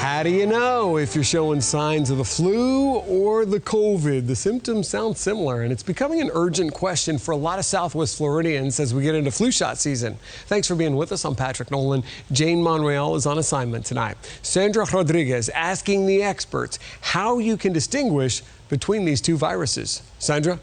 How do you know if you're showing signs of the flu or the COVID? The symptoms sound similar, and it's becoming an urgent question for a lot of Southwest Floridians as we get into flu shot season. Thanks for being with us. I'm Patrick Nolan. Jane Monreal is on assignment tonight. Sandra Rodriguez asking the experts how you can distinguish between these two viruses. Sandra?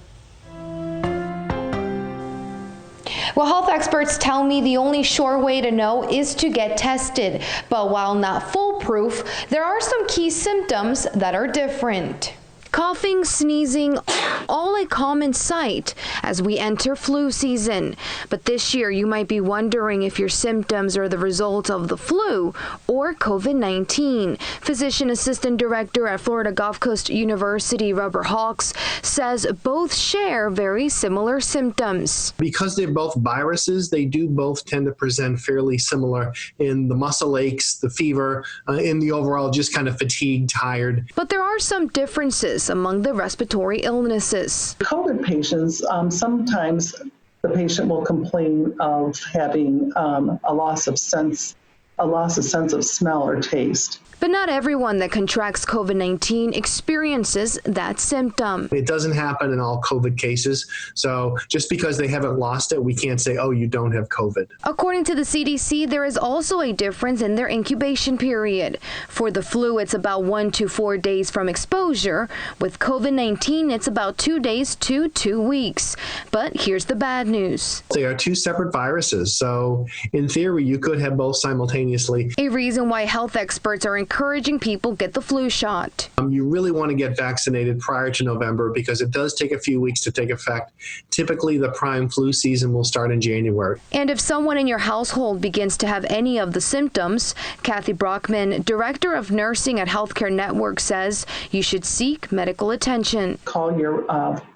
Well, health experts tell me the only sure way to know is to get tested. But while not foolproof, there are some key symptoms that are different. Coughing, sneezing, all a common sight as we enter flu season. But this year, you might be wondering if your symptoms are the result of the flu or COVID-19. Physician Assistant Director at Florida Gulf Coast University, Robert Hawks, says both share very similar symptoms. Because they're both viruses, they do both tend to present fairly similar in the muscle aches, the fever, in the overall just kind of fatigued, tired. But there are some differences among the respiratory illnesses. COVID patients, sometimes the patient will complain of having a loss of sense of smell or taste. But not everyone that contracts COVID-19 experiences that symptom. It doesn't happen in all COVID cases, so just because they haven't lost it, we can't say, oh, you don't have COVID. According to the CDC, there is also a difference in their incubation period. For the flu, it's about 1 to 4 days from exposure. With COVID-19, it's about 2 days to 2 weeks. But here's the bad news. They are two separate viruses, so in theory, you could have both simultaneously. A reason why health experts are encouraging people get the flu shot. You really want to get vaccinated prior to November because it does take a few weeks to take effect. Typically, the prime flu season will start in January. And if someone in your household begins to have any of the symptoms, Kathy Brockman, Director of Nursing at Healthcare Network, says you should seek medical attention. Call your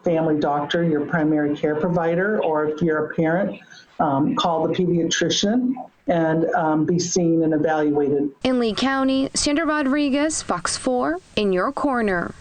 family doctor, your primary care provider, or if you're a parent, call the pediatrician and be seen and evaluated. In Lee County, Sandra Rodriguez, Fox 4, in your corner.